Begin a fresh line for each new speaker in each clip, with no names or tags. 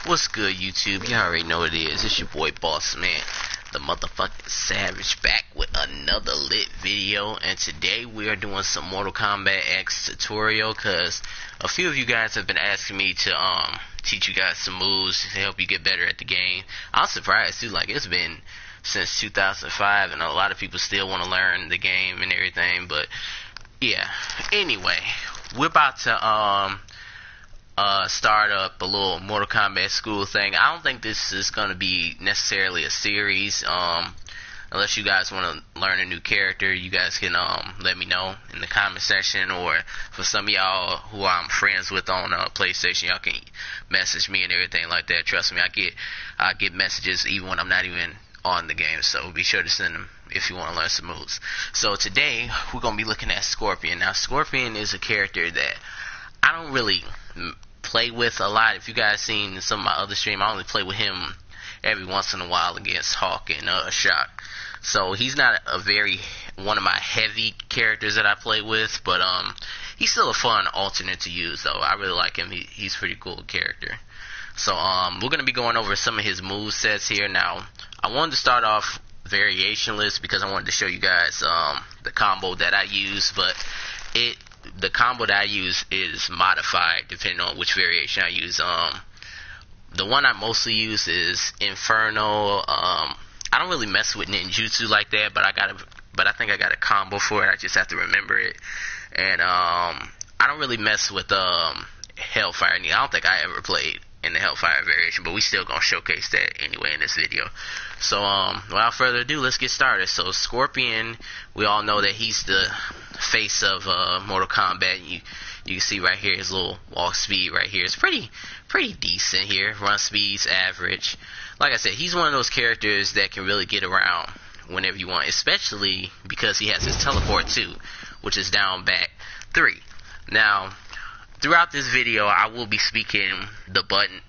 What's good, YouTube? You already know what it is. It's your boy Boss Man, the motherfucking Savage, back with another lit video. And today we are doing some Mortal Kombat X tutorial, cause a few of you guys have been asking me to teach you guys some moves to help you get better at the game. I'm surprised too. Like, it's been since 2005, and a lot of people still want to learn the game and everything. But yeah. Anyway, we're about to start up a little Mortal Kombat school thing. I don't think this is going to be necessarily a series, unless you guys want to learn a new character. You guys can let me know in the comment section, or for some of y'all who I'm friends with on PlayStation, y'all can message me and everything like that. Trust me, I get messages even when I'm not even on the game, so be sure to send them if you want to learn some moves. So today we're going to be looking at Scorpion. Now, Scorpion is a character that I don't really play with a lot. If you guys seen some of my other stream, I only play with him every once in a while against Hawk and Shock. So he's not one of my heavy characters that I play with, but he's still a fun alternate to use though. I really like him. He's a pretty cool character. So we're gonna be going over some of his move sets here. Now, I wanted to start off variationless because I wanted to show you guys the combo that I use, but the combo that I use is modified depending on which variation I use. The one I mostly use is Inferno. I don't really mess with ninjutsu like that, but I think I got a combo for it. I just have to remember it. And I don't really mess with Hellfire. I don't think I ever played in the Hellfire variation, but we still gonna showcase that anyway in this video. So without further ado, let's get started. So Scorpion, we all know that he's the face of Mortal Kombat. You can see right here his little walk speed right here. It's pretty decent here. Run speed's average. Like I said, he's one of those characters that can really get around whenever you want, especially because he has his teleport too, which is down back 3. Now, throughout this video, I will be speaking the button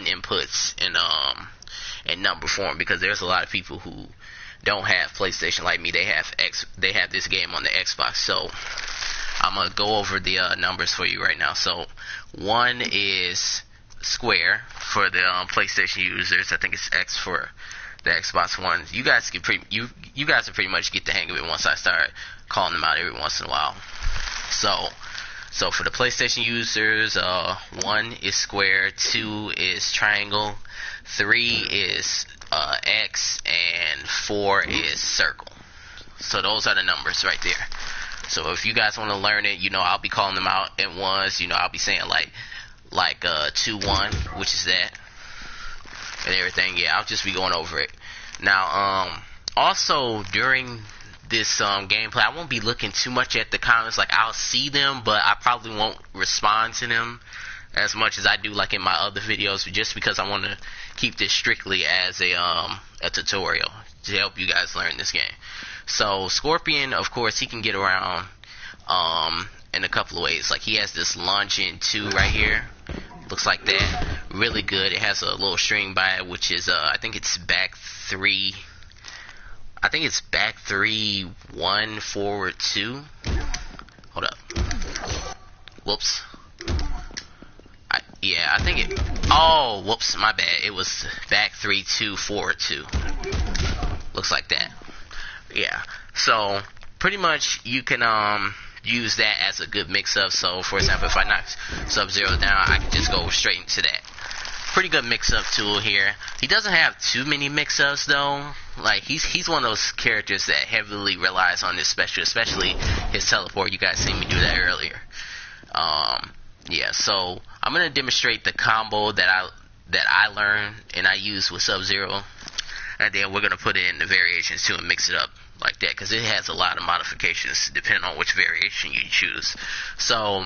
inputs in number form, because there's a lot of people who don't have PlayStation like me. They have this game on the Xbox. So I'm gonna go over the numbers for you right now. So 1 is square for the PlayStation users. I think it's X for the Xbox One. You guys can you guys will pretty much get the hang of it once I start calling them out every once in a while. So for the PlayStation users, 1 is square, 2 is triangle, 3 is X, and 4 is circle. So those are the numbers right there. So if you guys want to learn it, I'll be calling them out at once. I'll be saying like 2-1, which is that, and everything. Yeah, I'll just be going over it. Now, also during this gameplay, I won't be looking too much at the comments. Like, I'll see them, but I probably won't respond to them as much as I do like in my other videos, just because I want to keep this strictly as a tutorial to help you guys learn this game. So Scorpion, of course, he can get around in a couple of ways. Like, he has this lunge in 2 right here. Looks like that. Really good. It has a little string by it, which is I think it's back 3. I think it's back 3, 1, forward 2. Hold up. Whoops. I think it. Oh, whoops, my bad. It was back 3, 2, forward 2. Looks like that. Yeah. So pretty much you can use that as a good mix-up. So for example, if I knock Sub-Zero down, I can just go straight into that. Pretty good mix-up tool here. He doesn't have too many mix-ups though. Like, he's one of those characters that heavily relies on this special, especially his teleport. You guys seen me do that earlier. Yeah, so I'm gonna demonstrate the combo that I learned and I use with Sub-Zero, and then we're gonna put in the variations too and mix it up like that, because it has a lot of modifications depending on which variation you choose. So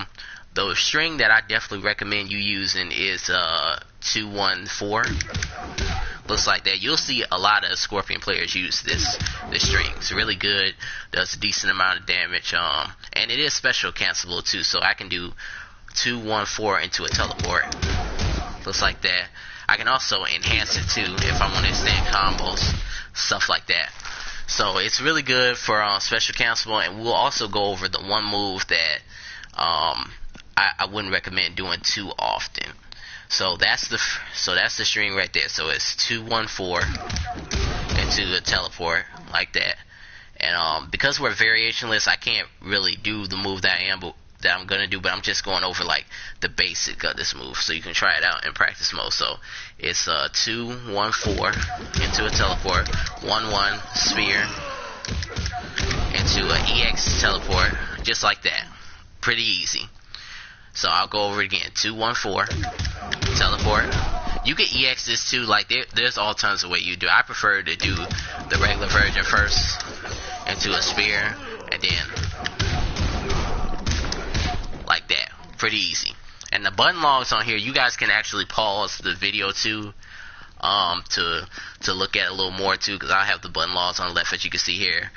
the string that I definitely recommend you using is 214. Looks like that. You'll see a lot of Scorpion players use this string. It's really good. Does a decent amount of damage. And it is special cancelable too. So I can do 214 into a teleport. Looks like that. I can also enhance it too if I want to extend combos, stuff like that. So it's really good for special cancelable. And we'll also go over the one move that I wouldn't recommend doing too often. So that's the string right there. So it's 214 into a teleport like that. And because we're variationless, I can't really do the move that I'm gonna do, but I'm just going over like the basic of this move, so you can try it out in practice mode. So it's 214 into a teleport, 1-1 sphere into an EX teleport, just like that. Pretty easy. So I'll go over it again. 214 teleport. You can EX this too. Like there's all tons of way you do. I prefer to do the regular version first into a sphere, and then like that. Pretty easy. And the button logs on here, you guys can actually pause the video too, to look at a little more too, because I have the button logs on the left, as you can see here.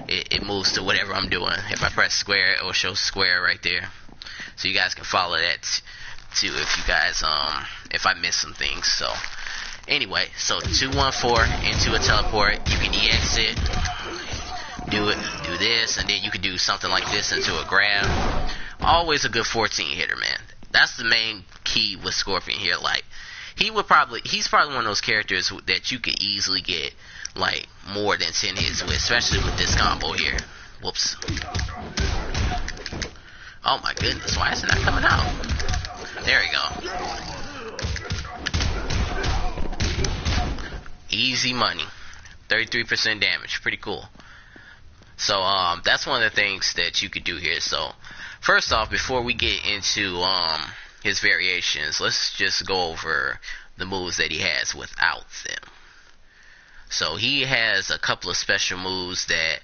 It moves to whatever I'm doing. If I press square, it will show square right there, so you guys can follow that too if you guys if I miss some things. So anyway, so 214 into a teleport, you can EX it, do this, and then you can do something like this into a grab. Always a good 14 hitter, man. That's the main key with Scorpion here. Like he's probably one of those characters that you could easily get like more than 10 hits with, especially with this combo here. Whoops. Oh my goodness, why is it not coming out? There we go. Easy money. 33% damage. Pretty cool. So that's one of the things that you could do here. So first off, before we get into his variations, let's just go over the moves that he has without them. So he has a couple of special moves that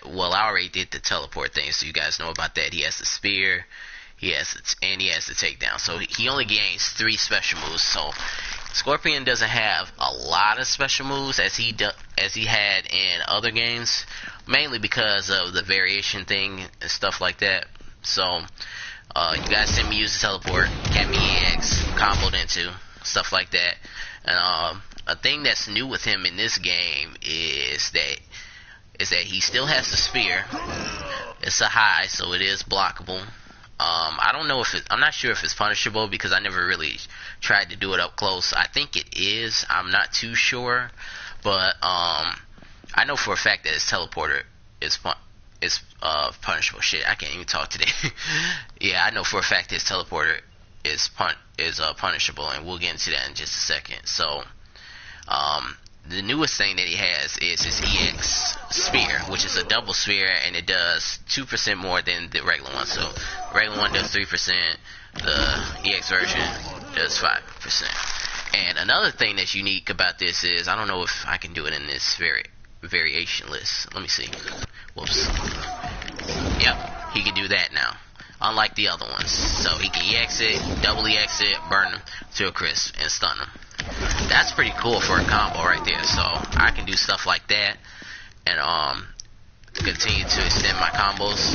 well, I already did the teleport thing, so you guys know about that. He has the spear, he has the takedown. So he only gains 3 special moves. So Scorpion doesn't have a lot of special moves as he had in other games, mainly because of the variation thing and stuff like that. So you guys see me use the teleport, get me EX, comboed into, stuff like that. And a thing that's new with him in this game is that he still has the spear. It's a high, so it is blockable. I'm not sure if it's punishable because I never really tried to do it up close. I think it is. I'm not too sure, but I know for a fact that his teleporter is punishable. Shit, I can't even talk today. Yeah, I know for a fact his teleporter is punishable, and we'll get into that in just a second. So the newest thing that he has is his EX Spear, which is a double spear, and it does 2% more than the regular one. So the regular one does 3%, the EX version does 5%. And another thing that's unique about this is, I don't know if I can do it in this variation list. Let me see. Whoops. Yep, he can do that now, unlike the other ones. So he can EX it, double EX it, burn them to a crisp, and stun them. That's pretty cool for a combo right there. So I can do stuff like that and continue to extend my combos.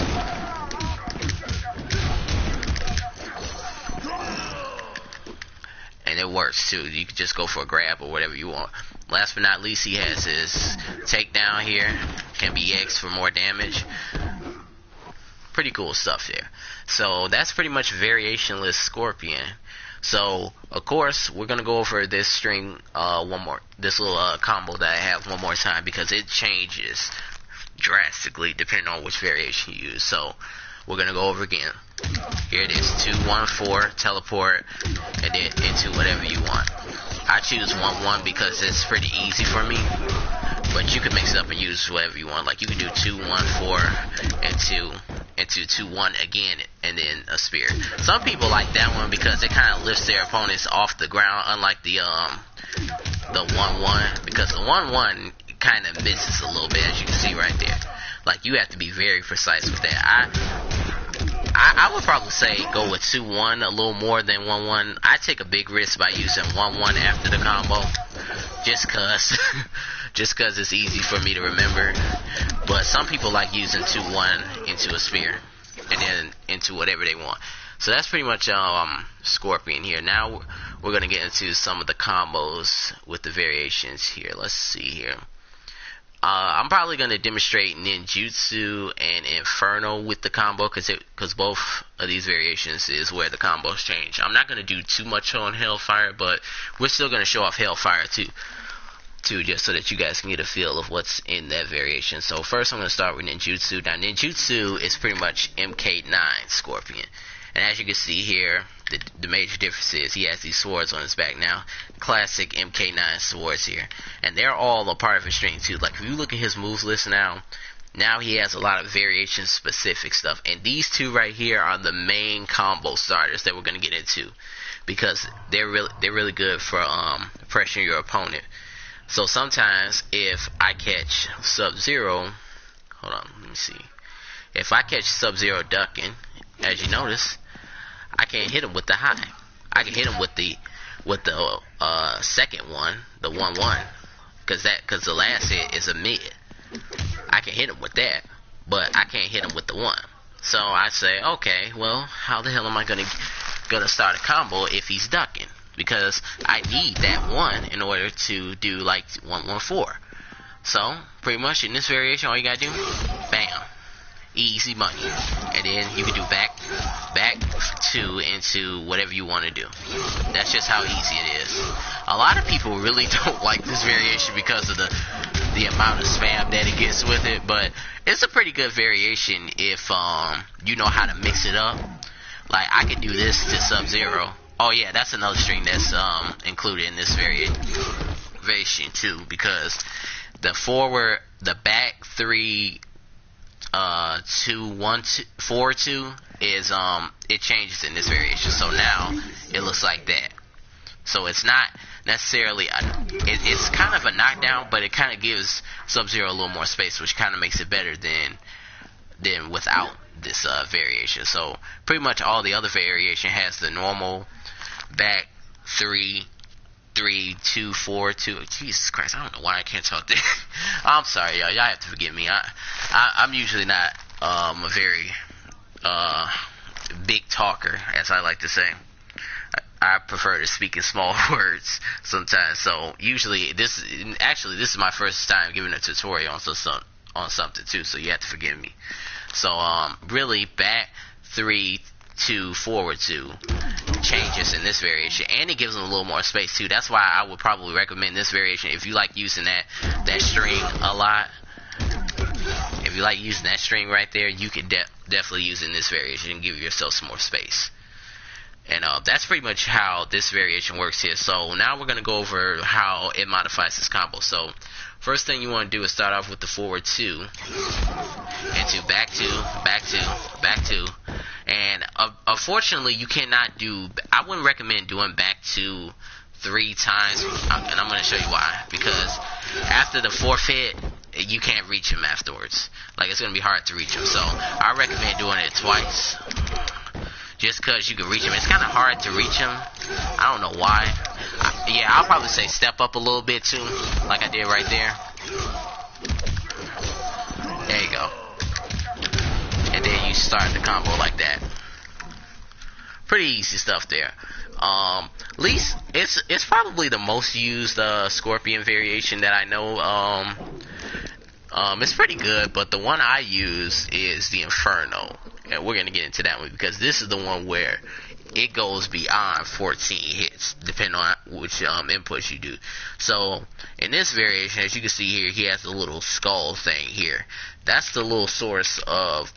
And it works too. You can just go for a grab or whatever you want. Last but not least, he has his takedown here. Can be X for more damage. Pretty cool stuff there. So that's pretty much variationless Scorpion. So of course we're gonna go over this string this little combo that I have one more time, because it changes drastically depending on which variation you use. So we're gonna go over again. Here it is, 214 teleport, and then into whatever you want. I choose 1-1 because it's pretty easy for me, but you can mix it up and use whatever you want. Like you can do 214 into 2-1 again, and then a spear. Some people like that one because it kind of lifts their opponents off the ground, unlike the 1-1, because the 1-1 kind of misses a little bit, as you can see right there. Like you have to be very precise with that. I would probably say go with 2-1 a little more than 1-1. I take a big risk by using 1-1 after the combo, just cause it's easy for me to remember. But some people like using 2-1 into a spear and then into whatever they want. So that's pretty much Scorpion here. Now we're gonna get into some of the combos with the variations here. Let's see here. I'm probably going to demonstrate ninjutsu and inferno with the combo because both of these variations is where the combos change. I'm not going to do too much on hellfire, but we're still going to show off hellfire too, just so that you guys can get a feel of what's in that variation. So first I'm going to start with ninjutsu. Now ninjutsu is pretty much MK9 Scorpion, and as you can see here, the major difference is he has these swords on his back now. Classic MK9 swords here. And they're all a part of his string too. Like if you look at his moves list now he has a lot of variation specific stuff. And these two right here are the main combo starters that we're going to get into. Because they're really good for pressuring your opponent. So sometimes if I catch Sub-Zero, hold on, let me see. If I catch Sub-Zero ducking, as you notice, I can't hit him with the high. I can hit him with the second one, the 1-1, because the last hit is a mid. I can hit him with that, but I can't hit him with the 1. So I say, okay, well, how the hell am I gonna start a combo if he's ducking? Because I need that 1 in order to do like 1-1-4. So pretty much in this variation, all you gotta do, bam. Easy money, and then you can do back 2 into whatever you want to do. That's just how easy it is. A lot of people really don't like this variation because of the amount of spam that it gets with it, but it's a pretty good variation if you know how to mix it up. Like I could do this to Sub-Zero. Oh yeah, that's another string that's included in this variation too, because the back 3 2-1-2 4-2 is it changes in this variation, so now it looks like that. So it's not necessarily it's kind of a knockdown, but it kind of gives Sub-Zero a little more space, which kind of makes it better than without this variation. So pretty much all the other variation has the normal back 3-2 4-2. Jesus Christ, I don't know why I can't talk there. I'm sorry, y'all have to forgive me. I'm usually not a very big talker, as I like to say. I prefer to speak in small words sometimes. So usually this is my first time giving a tutorial on something too, so you have to forgive me. So really back 3-2 forward 2 changes in this variation, and it gives them a little more space too. That's why I would probably recommend this variation if you like using that string a lot. If you like using that string right there, you could definitely use in this variation and give yourself some more space. And that's pretty much how this variation works here. So now we're going to go over how it modifies this combo. So first thing you want to do is start off with the forward 2 into back 2, back 2, back 2. And unfortunately, you cannot do, I wouldn't recommend doing back 2 3 times, and I'm going to show you why. Because after the 4th hit, you can't reach him afterwards. Like, it's going to be hard to reach him. So I recommend doing it twice, just because you can reach him. It's kind of hard to reach him. I don't know why. Yeah, I'll probably say step up a little bit too, like I did right there. There you go. And then you start the combo like that. Pretty easy stuff there. At least it's probably the most used Scorpion variation that I know. It's pretty good, but the one I use is the Inferno, and we're gonna get into that one because this is the one where it goes beyond 14 hits, depending on which inputs you do. So in this variation, as you can see here, he has a little skull thing here. That's the little source of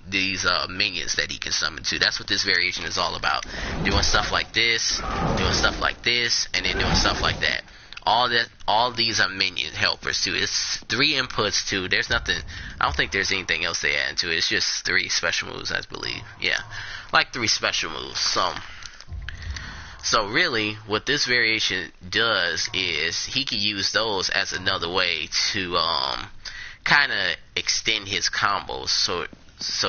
these minions that he can summon to. That's what this variation is all about. Doing stuff like this, doing stuff like this, and then doing stuff like that. All these are minion helpers too. It's 3 inputs too. There's nothing, I don't think there's anything else they add into it. It's just 3 special moves, I believe. Yeah, like 3 special moves. So really, what this variation does is he can use those as another way to kind of extend his combos, so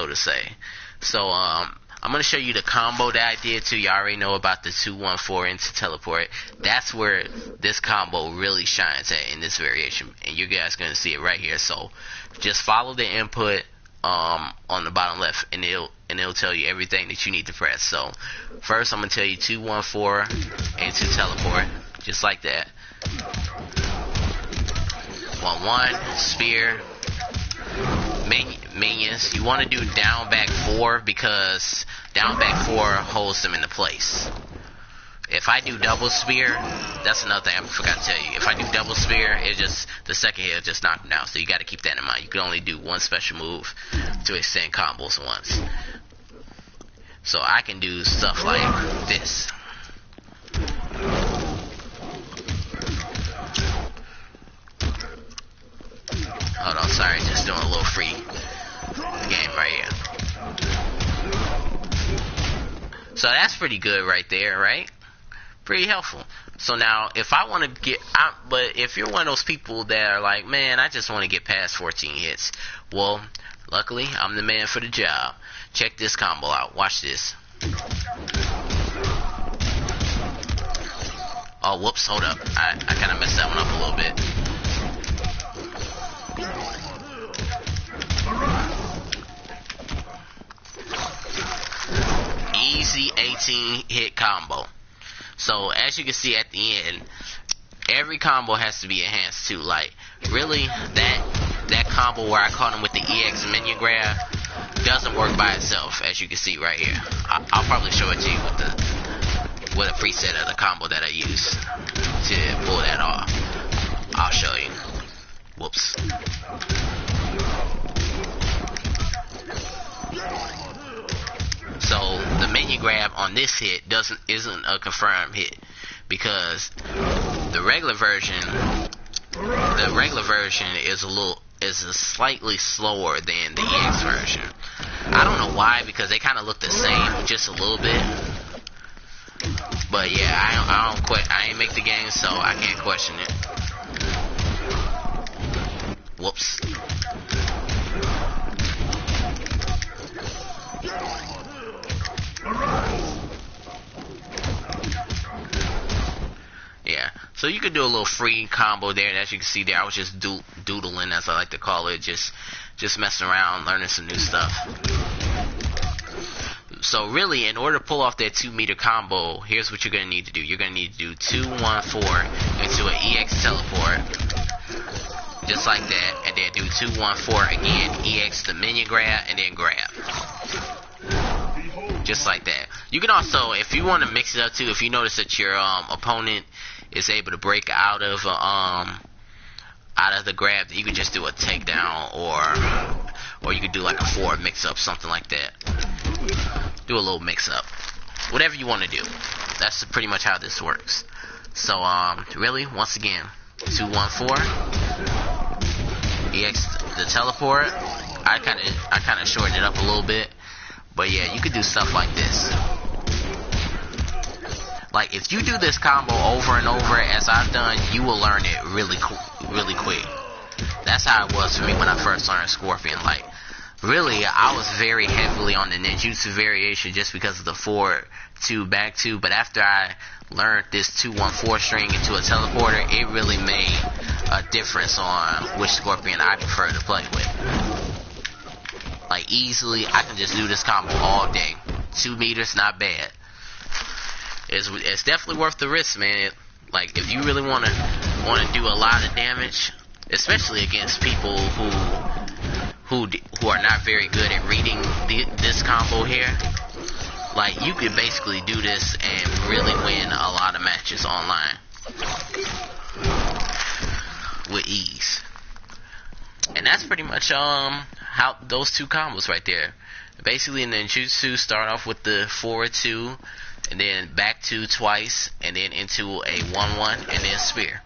to say. So I'm going to show you the combo that I did too. You already know about the 2-1-4 into teleport. That's where this combo really shines at in this variation, and you guys going to see it right here. So just follow the input on the bottom left, and it'll tell you everything that you need to press. So first I'm going to tell you 2-1-4 into teleport, just like that. 1-1, spear, minions. You want to do down back 4 because down back 4 holds them into place. If I do double spear, that's another thing I forgot to tell you. If I do double spear, it just, the second hit will just knock them down. So you got to keep that in mind. You can only do one special move to extend combos once. So I can do stuff like this. Hold on, sorry, just doing a little free game right here. So that's pretty good right there, right? Pretty helpful. So now, if I want to get, but if you're one of those people that are like, man, I just want to get past 14 hits, well, luckily, I'm the man for the job. Check this combo out. Watch this. Oh, whoops, hold up. I kind of messed that one up a little bit. Easy 18 hit combo. So as you can see at the end, every combo has to be enhanced too. Like really, that combo where I caught him with the EX minion grab doesn't work by itself, as you can see right here. I'll probably show it to you with a preset of the combo that I use to pull that off. I'll show you. Whoops. So the minion grab on this hit isn't a confirmed hit because the regular version is slightly slower than the EX version. I don't know why, because they kind of look the same just a little bit. But yeah, I ain't make the game, so I can't question it. Whoops. Yeah, so you could do a little free combo there. As you can see there, I was just doodling, as I like to call it, just messing around, learning some new stuff. So really, in order to pull off that 2-meter combo, here's what you're going to need to do. You're going to need to do 2-1-4 into an EX teleport, just like that, and then do 2-1-4 again, EX the minion grab, and then grab. Just like that. You can also, if you want to mix it up too, if you notice that your opponent is able to break out of the grab, you can just do a takedown, or you could do like a forward mix up, something like that. Do a little mix up, whatever you want to do. That's pretty much how this works. So really, once again, 2-1-4 EX the teleport. I kind of shortened it up a little bit. But yeah, you could do stuff like this. Like if you do this combo over and over as I've done, you will learn it really quick. That's how it was for me when I first learned Scorpion. Like really, I was very heavily on the ninjutsu variation just because of the forward 2 back 2. But after I learned this 2-1-4 string into a teleporter, it really made a difference on which Scorpion I prefer to play with. Like easily, I can just do this combo all day. 2 meters, not bad. It's definitely worth the risk, man. Like if you really want to do a lot of damage, especially against people who are not very good at reading this combo here, like you could basically do this and really win a lot of matches online with ease. And that's pretty much how those 2 combos right there. Basically, in the ninjutsu, start off with the forward 2, and then back 2 twice, and then into a 1-1, and then spear.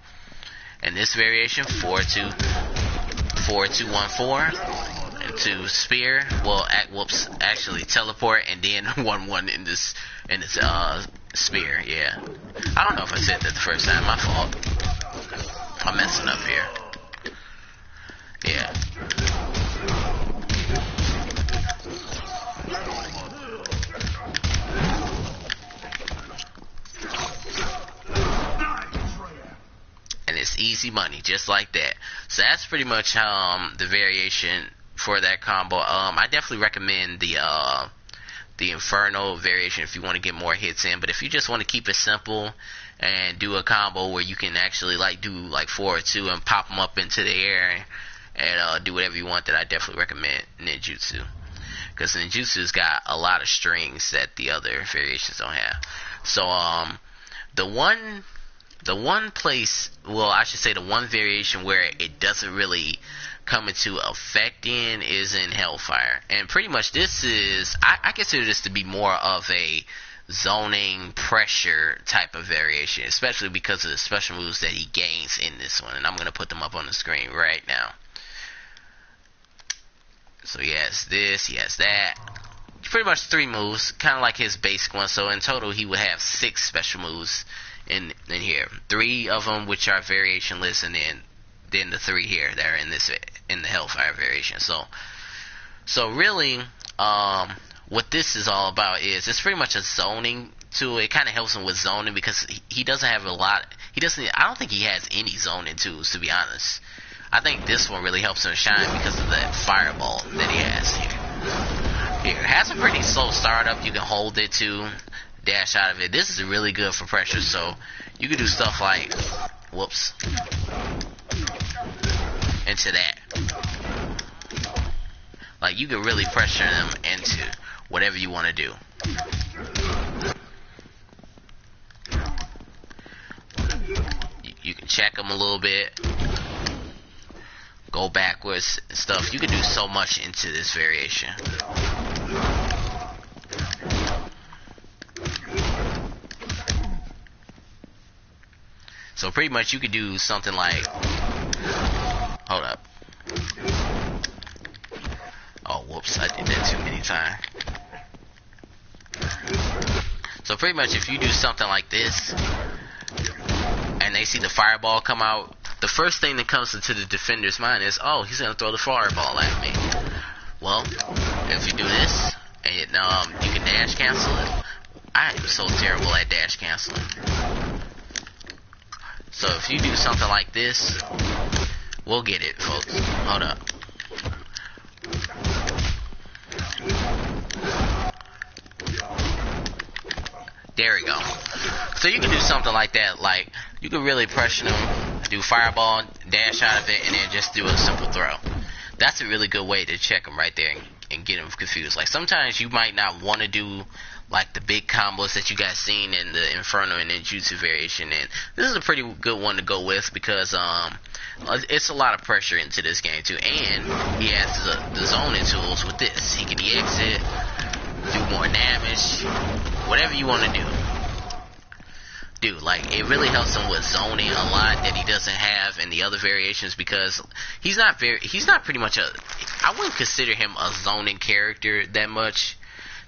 And this variation, forward 2, 1-4, into spear. Well, actually teleport, and then 1-1 in this spear. Yeah, I don't know if I said that the first time. My fault. I'm messing up here. Yeah. And it's easy money, just like that. So that's pretty much the variation for that combo. I definitely recommend the the Inferno variation if you want to get more hits in. But if you just want to keep it simple and do a combo where you can actually like do like 4 or 2 and pop them up into the air and do whatever you want, then I definitely recommend ninjutsu, because ninjutsu's got a lot of strings that the other variations don't have. So the one place, well, I should say the one variation where it doesn't really come into effect in is in Hellfire. And pretty much this is, I consider this to be more of a zoning pressure type of variation, especially because of the special moves that he gains in this one. And I'm going to put them up on the screen right now. So he has this, he has that. Pretty much 3 moves, kind of like his basic one. So in total he would have 6 special moves in here. 3 of them which are variation lists, and then the 3 here that are in the Hellfire variation. So really, what this is all about is it's pretty much a zoning tool. It kind of helps him with zoning because he doesn't have a lot. I don't think he has any zoning tools, to be honest. I think this one really helps him shine because of that fireball that he has here. It has a pretty slow startup. You can hold it to dash out of it. This is really good for pressure, so you can do stuff like whoops into that. Like, you can really pressure them into whatever you want to do. You can check them a little bit, go backwards and stuff. You can do so much into this variation. So pretty much you could do something like, hold up. Oh, whoops, I did that too many times. So pretty much if you do something like this, and they see the fireball come out, the first thing that comes into the defender's mind is, oh, he's going to throw the fireball at me. Well, if you do this, and you can dash cancel it. I am so terrible at dash canceling. So if you do something like this, we'll get it, folks. Hold up. There we go. So you can do something like that. Like, you can really pressure them, do fireball, dash out of it, and then just do a simple throw. That's a really good way to check them right there and get them confused. Like, sometimes you might not want to do like the big combos that you guys seen in the Inferno and Ninjutsu variation, and this is a pretty good one to go with because it's a lot of pressure into this game too, and he has the zoning tools with this. He can exit, do more damage, whatever you want to do. Dude, like, it really helps him with zoning a lot that he doesn't have in the other variations, because he's not pretty much I wouldn't consider him a zoning character that much.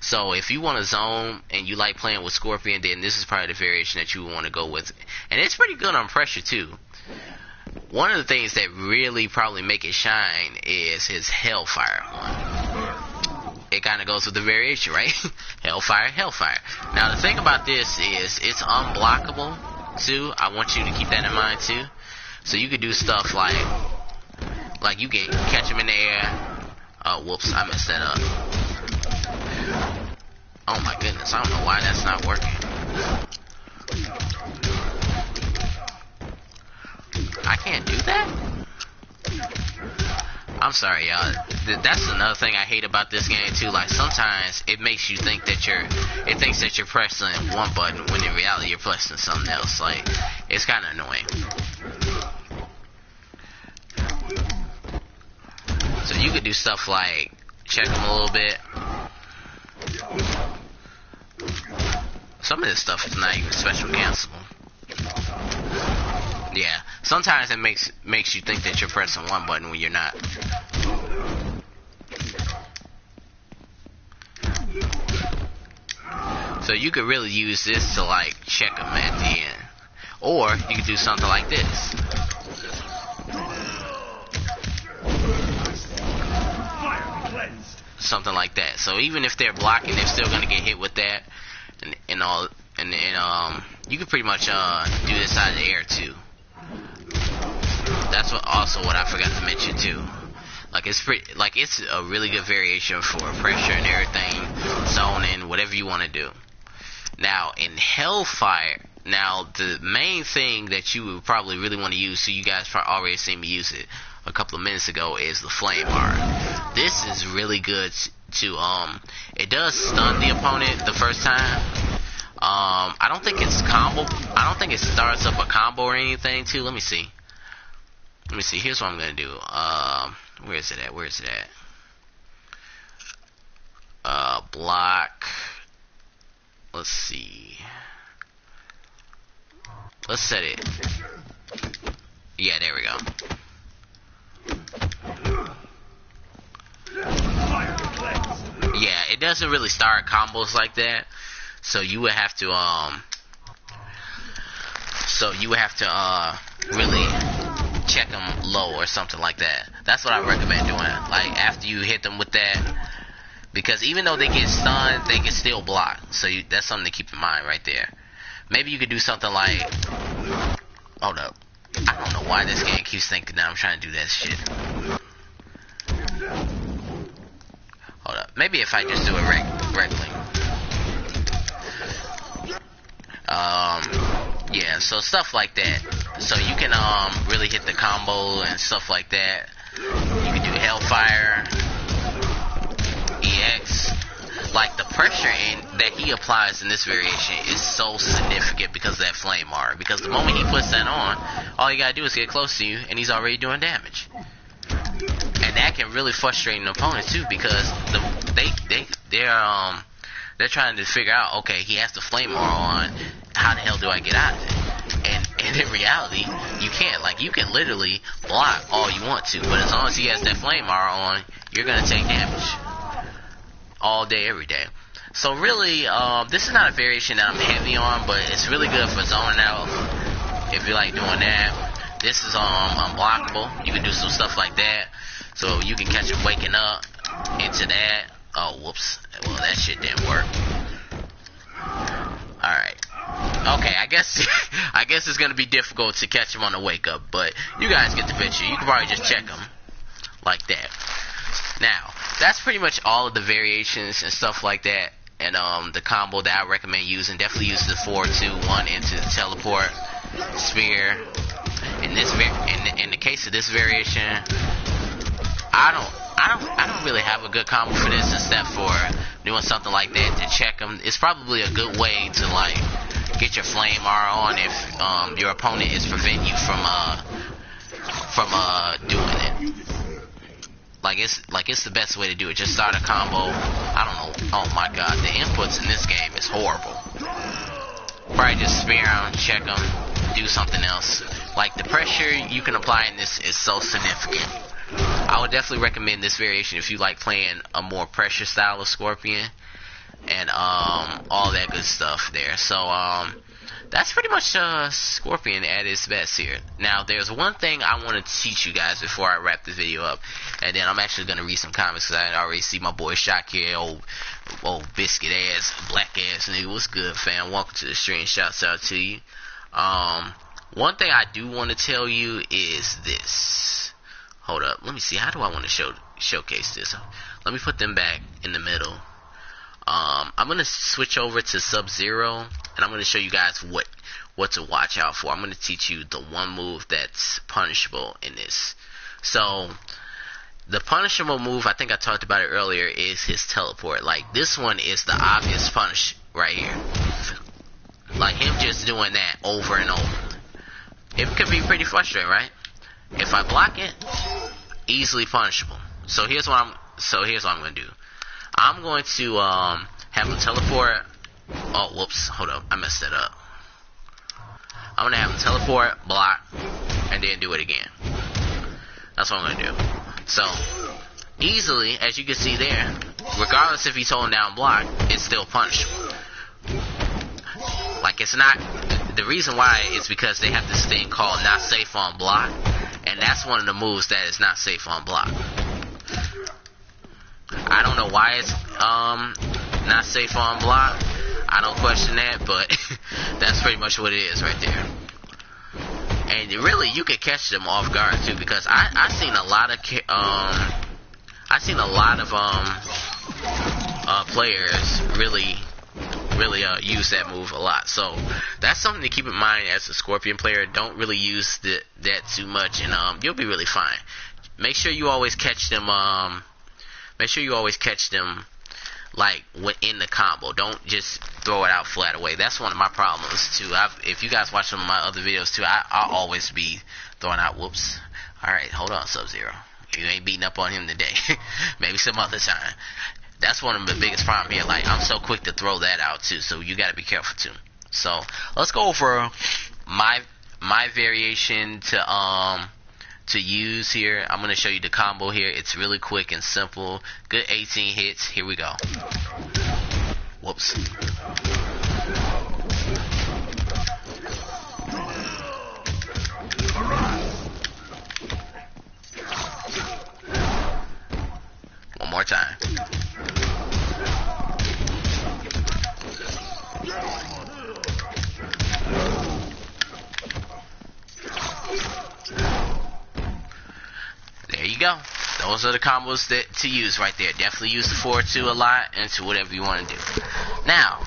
So if you want to zone and you like playing with Scorpion, then this is probably the variation that you want to go with. And it's pretty good on pressure too. One of the things that really probably make it shine is his Hellfire one. It kind of goes with the variation, right? Hellfire, Hellfire. Now the thing about this is it's unblockable too. I want you to keep that in mind too. So you could do stuff like you can catch him in the air. Oh, whoops, I messed that up. Oh my goodness, I don't know why that's not working. I can't do that? I'm sorry, y'all. That's another thing I hate about this game too. Like, sometimes it makes you think that it thinks that you're pressing one button when in reality you're pressing something else. Like, it's kind of annoying. So you could do stuff like check them a little bit. Some of this stuff is not even special cancelable. Yeah, sometimes it makes you think that you're pressing one button when you're not. So you could really use this to like check them at the end, or you could do something like this. Something like that. So even if they're blocking, they're still gonna get hit with that, and all. And then you can pretty much do this out of the air too. That's what I forgot to mention too. Like it's a really good variation for pressure and everything, zoning, whatever you want to do. Now in Hellfire, now the main thing that you would probably really want to use, so you guys probably already seen me use it a couple of minutes ago, is the Flame Art. This is really good to it does stun the opponent the first time. I don't think it's combo. I don't think it starts up a combo or anything too. Let me see. Here's what I'm gonna do. Where is it at? Block. Let's see. Let's set it. Yeah, there we go. Yeah, it doesn't really start combos like that. So you would have to really check them low or something like that. That's what I recommend doing. Like after you hit them with that, because even though they get stunned, they can still block. So that's something to keep in mind right there. Maybe you could do something like, hold up, I don't know why this game keeps thinking that I'm trying to do that shit. Hold up, maybe if I just do it regularly. Yeah, so stuff like that. So you can really hit the combo and stuff like that. You can do Hellfire, EX. Like the pressure that he applies in this variation is so significant because of that Flame Art. Because the moment he puts that on, all you gotta do is get close to you, and he's already doing damage. And that can really frustrate an opponent too, because they're trying to figure out, okay, he has the Flame Art on. How the hell do I get out of it? And in reality, you can't. Like, you can literally block all you want to, but as long as he has that Flame Art on, you're gonna take damage all day, every day. So really, this is not a variation that I'm heavy on, but it's really good for zoning out. If you like doing that, this is unblockable. You can do some stuff like that, so you can catch him waking up into that. Oh, whoops. Well, that shit didn't work. Alright. Okay, I guess it's gonna be difficult to catch him on the wake up, but you guys get the picture. You can probably just check him like that. Now, that's pretty much all of the variations and stuff like that, and the combo that I recommend using. Definitely use the 4-2-1 into the teleport spear. In the case of this variation, I don't really have a good combo for this except for doing something like that to check them. It's probably a good way to like get your Flame Art on if your opponent is preventing you from doing it. Like it's the best way to do it. Just start a combo. I don't know. Oh my god, the inputs in this game is horrible. Probably just spear them, check them, do something else. Like the pressure you can apply in this is so significant. I would definitely recommend this variation if you like playing a more pressure style of Scorpion and all that good stuff there. So that's pretty much Scorpion at its best here. Now there's one thing I want to teach you guys before I wrap this video up, and then I'm actually going to read some comments because I already see my boy Shock here, old biscuit ass, black ass nigga. What's good, fam? Welcome to the stream. Shouts out to you. One thing I do want to tell you is this. Hold up, let me see. How do I want to showcase this? Let me put them back in the middle. I'm gonna switch over to Sub-Zero, and I'm gonna show you guys what to watch out for. I'm gonna teach you the one move that's punishable in this. So the punishable move, I think I talked about it earlier, is his teleport. Like this one is the obvious punish right here. Like him just doing that over and over. It could be pretty frustrating, right? If I block it, easily punishable. So here's what I'm gonna do. I'm going to have him teleport. Oh, whoops, hold up, I messed that up. I'm gonna have him teleport, block, and then do it again. That's what I'm gonna do. So easily, as you can see there, regardless if he's holding down block, it's still punishable. Like it's not. The reason why is because they have this thing called not safe on block, and that's one of the moves that is not safe on block. I don't know why it's not safe on block. I don't question that, but that's pretty much what it is right there. and really you can catch them off guard too, because I seen a lot of players really use that move a lot. So that's something to keep in mind as a Scorpion player. Don't really use that too much, and you'll be really fine. Make sure you always catch them. Like within the combo. Don't just throw it out flat away. That's one of my problems too. If you guys watch some of my other videos too, I'll always be throwing out. Whoops. All right, hold on, Sub-Zero. You ain't beating up on him today. Maybe some other time. That's one of the biggest problems here. Like, I'm so quick to throw that out too, so you gotta be careful too. So let's go over my variation to use here. I'm gonna show you the combo here. It's really quick and simple. Good 18 hits. Here we go. Whoops. One more time. There you go. Those are the combos to use right there. Definitely use the 4-2 a lot into whatever you want to do. Now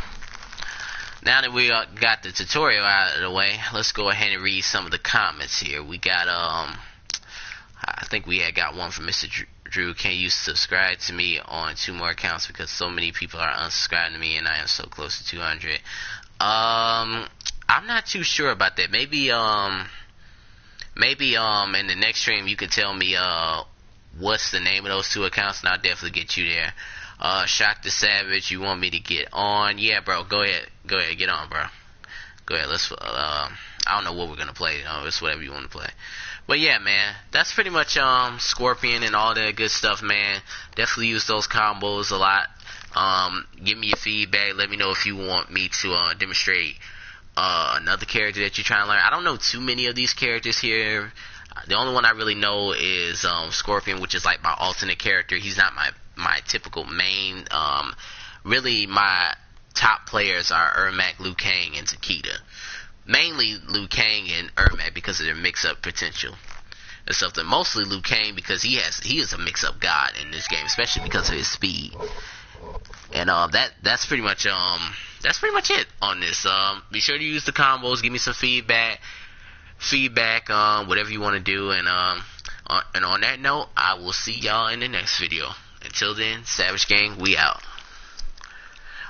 that we got the tutorial out of the way, let's go ahead and read some of the comments here. We got I think we had got one from Mr. Drew. Can you subscribe to me on 2 more accounts because so many people are unsubscribing to me and I am so close to 200? I'm not too sure about that. Maybe in the next stream you could tell me what's the name of those 2 accounts, and I'll definitely get you there. Shock the Savage, you want me to get on? Yeah, bro, go ahead, get on, bro. Go ahead, let's I don't know what we're gonna play, it's whatever you want to play. But yeah, man, that's pretty much Scorpion and all that good stuff, man. Definitely use those combos a lot. Give me your feedback. Let me know if you want me to demonstrate another character that you're trying to learn. I don't know too many of these characters here. The only one I really know is Scorpion, which is like my alternate character. He's not my typical main. Really, my top players are Ermac, Liu Kang, and Takeda. Mainly Liu Kang and Ermac because of their mix-up potential and stuff. Mostly Liu Kang because he is a mix-up god in this game, especially because of his speed. And that's pretty much it on this. Be sure to use the combos. Give me some feedback whatever you want to do, and on that note, I will see y'all in the next video. Until then, Savage Gang, we out.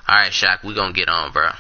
Alright, Shock, we gonna get on, bro.